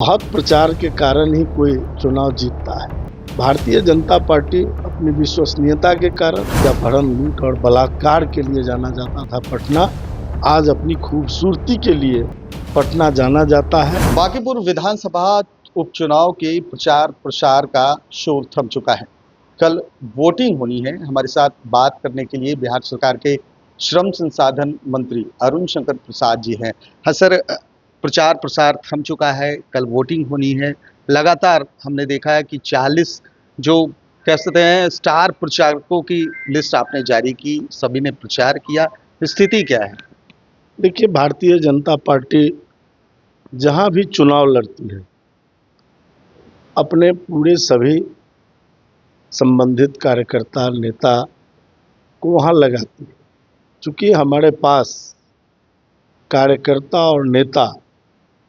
बहुत प्रचार के कारण ही कोई चुनाव जीतता है। भारतीय जनता पार्टी अपनी विश्वसनीयता के कारण अपहरण, लूट और बलात्कार के लिए जाना जाता था पटना, आज अपनी खूबसूरती के लिए पटना जाना जाता है। बांकीपुर विधानसभा उपचुनाव के प्रचार प्रसार का शोर थम चुका है। कल वोटिंग होनी है। हमारे साथ बात करने के लिए बिहार सरकार के श्रम संसाधन मंत्री अरुण शंकर प्रसाद जी हैं। हाँ सर, प्रचार प्रसार थम चुका है, कल वोटिंग होनी है। लगातार हमने देखा है कि 40 जो कह सकते हैं स्टार प्रचारकों की लिस्ट आपने जारी की, सभी ने प्रचार किया। स्थिति क्या है? देखिए, भारतीय जनता पार्टी जहां भी चुनाव लड़ती है अपने पूरे सभी संबंधित कार्यकर्ता, नेता को वहां लगाती है। चूंकि हमारे पास कार्यकर्ता और नेता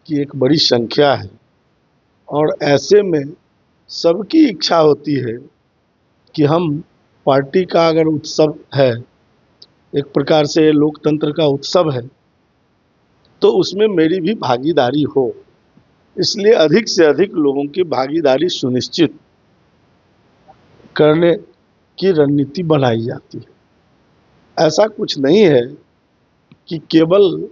की एक बड़ी संख्या है और ऐसे में सबकी इच्छा होती है कि हम पार्टी का अगर उत्सव है, एक प्रकार से लोकतंत्र का उत्सव है, तो उसमें मेरी भी भागीदारी हो। इसलिए अधिक से अधिक लोगों की भागीदारी सुनिश्चित करने की रणनीति बनाई जाती है। ऐसा कुछ नहीं है कि केवल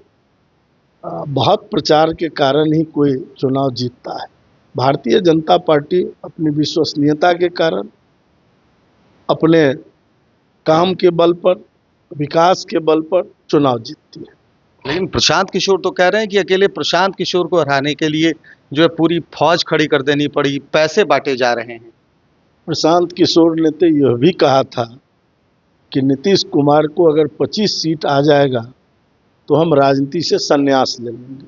बहुत प्रचार के कारण ही कोई चुनाव जीतता है। भारतीय जनता पार्टी अपनी विश्वसनीयता के कारण, अपने काम के बल पर, विकास के बल पर चुनाव जीतती है। लेकिन प्रशांत किशोर तो कह रहे हैं कि अकेले प्रशांत किशोर को हराने के लिए जो है पूरी फौज खड़ी कर देनी पड़ी, पैसे बांटे जा रहे हैं। प्रशांत किशोर ने तो यह भी कहा था कि नीतीश कुमार को अगर 25 सीट आ जाएगा तो हम राजनीति से संन्यास ले लेंगे।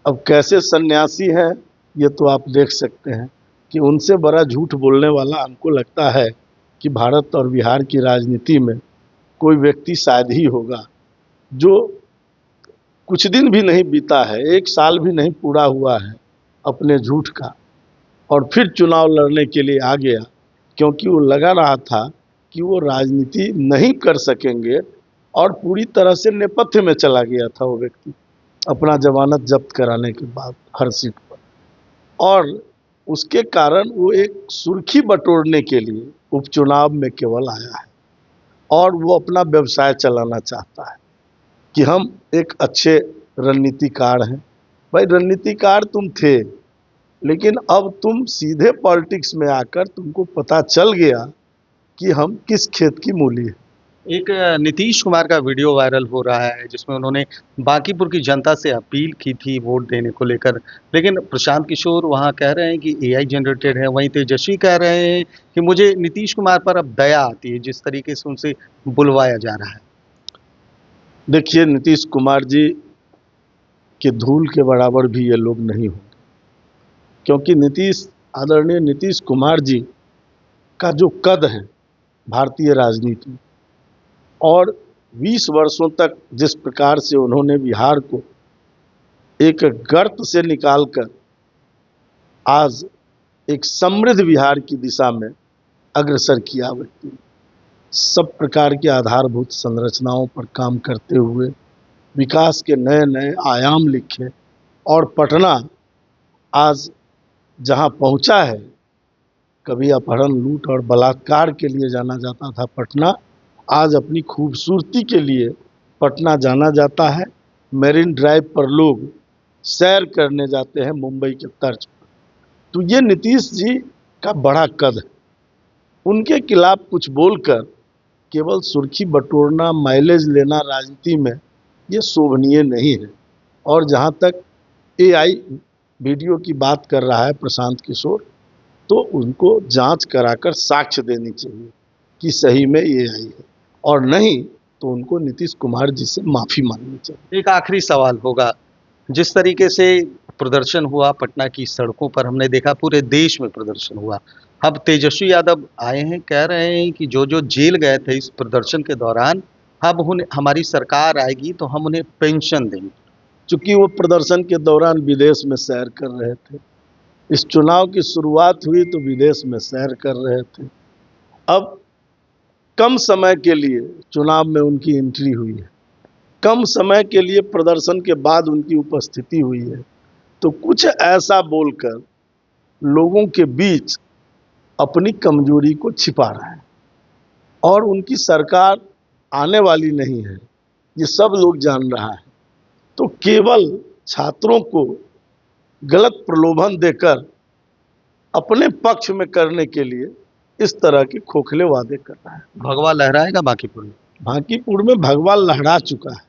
अब कैसे सन्यासी हैं ये तो आप देख सकते हैं कि उनसे बड़ा झूठ बोलने वाला हमको लगता है कि भारत और बिहार की राजनीति में कोई व्यक्ति शायद ही होगा। जो कुछ दिन भी नहीं बीता है, 1 साल भी नहीं पूरा हुआ है अपने झूठ का, और फिर चुनाव लड़ने के लिए आ गया, क्योंकि वो लगा रहा था कि वो राजनीति नहीं कर सकेंगे और पूरी तरह से नेपथ्य में चला गया था वो व्यक्ति अपना जमानत जब्त कराने के बाद हर सीट पर, और उसके कारण वो एक सुर्खी बटोरने के लिए उपचुनाव में केवल आया है और वो अपना व्यवसाय चलाना चाहता है कि हम एक अच्छे रणनीतिकार हैं। भाई, रणनीतिकार तुम थे, लेकिन अब तुम सीधे पॉलिटिक्स में आकर तुमको पता चल गया कि हम किस खेत की मूली है। एक नीतीश कुमार का वीडियो वायरल हो रहा है जिसमें उन्होंने बांकीपुर की जनता से अपील की थी वोट देने को लेकर, लेकिन प्रशांत किशोर वहां कह रहे हैं कि एआई जनरेटेड है। वहीं तेजस्वी कह रहे हैं कि मुझे नीतीश कुमार पर अब दया आती है जिस तरीके से उनसे बुलवाया जा रहा है। देखिए, नीतीश कुमार जी के धूल के बराबर भी ये लोग नहीं होंगे, क्योंकि आदरणीय नीतीश कुमार जी का जो कद है भारतीय राजनीति में, और 20 वर्षों तक जिस प्रकार से उन्होंने बिहार को एक गर्त से निकालकर आज एक समृद्ध बिहार की दिशा में अग्रसर किया, व्यक्ति सब प्रकार के आधारभूत संरचनाओं पर काम करते हुए विकास के नए नए आयाम लिखे, और पटना आज जहां पहुंचा है, कभी अपहरण, लूट और बलात्कार के लिए जाना जाता था पटना, आज अपनी खूबसूरती के लिए पटना जाना जाता है। मेरिन ड्राइव पर लोग सैर करने जाते हैं मुंबई के तर्ज पर। तो ये नीतीश जी का बड़ा कद है। उनके खिलाफ कुछ बोलकर केवल सुर्खी बटोरना, माइलेज लेना राजनीति में ये शोभनीय नहीं है। और जहाँ तक एआई वीडियो की बात कर रहा है प्रशांत किशोर, तो उनको जांच कराकर साक्ष्य देनी चाहिए कि सही में एआई है, और नहीं तो उनको नीतीश कुमार जी से माफ़ी मांगनी चाहिए। एक आखिरी सवाल होगा, जिस तरीके से प्रदर्शन हुआ पटना की सड़कों पर, हमने देखा पूरे देश में प्रदर्शन हुआ। अब तेजस्वी यादव आए हैं, कह रहे हैं कि जो जो जेल गए थे इस प्रदर्शन के दौरान, अब उन्हें हमारी सरकार आएगी तो हम उन्हें पेंशन देंगे। चूँकि वो प्रदर्शन के दौरान विदेश में सैर कर रहे थे, इस चुनाव की शुरुआत हुई तो विदेश में सैर कर रहे थे। अब कम समय के लिए चुनाव में उनकी एंट्री हुई है, कम समय के लिए प्रदर्शन के बाद उनकी उपस्थिति हुई है, तो कुछ ऐसा बोलकर लोगों के बीच अपनी कमजोरी को छिपा रहा है और उनकी सरकार आने वाली नहीं है, ये सब लोग जान रहा है। तो केवल छात्रों को गलत प्रलोभन देकर अपने पक्ष में करने के लिए इस तरह के खोखले वादे कर रहा है। भगवा लहराएगा बांकीपुर में? बांकीपुर में भगवा लहरा चुका है,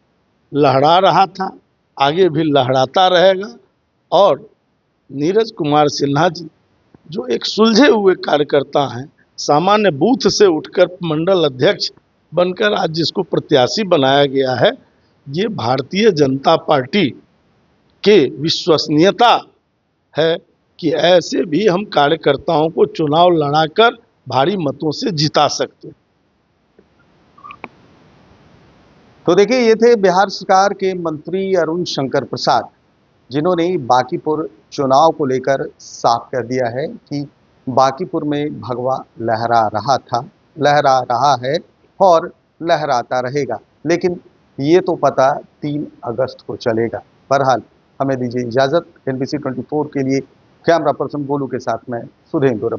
लहरा रहा था, आगे भी लहराता रहेगा। और नीरज कुमार सिन्हा जी जो एक सुलझे हुए कार्यकर्ता हैं, सामान्य बूथ से उठकर मंडल अध्यक्ष बनकर आज जिसको प्रत्याशी बनाया गया है, ये भारतीय जनता पार्टी के विश्वसनीयता है कि ऐसे भी हम कार्यकर्ताओं को चुनाव लड़ाकर भारी मतों से जिता सकते हैं। तो देखिए, ये थे बिहार सरकार के मंत्री अरुण शंकर प्रसाद, जिन्होंने बांकीपुर चुनाव को लेकर साफ कर दिया है कि बांकीपुर में भगवा लहरा रहा था, लहरा रहा है और लहराता रहेगा, लेकिन ये तो पता 3 अगस्त को चलेगा। बहरहाल हमें दीजिए इजाज़त। NBC 24 के लिए कैमरा पर्सन गोलू के साथ मैं सुधेंद्र।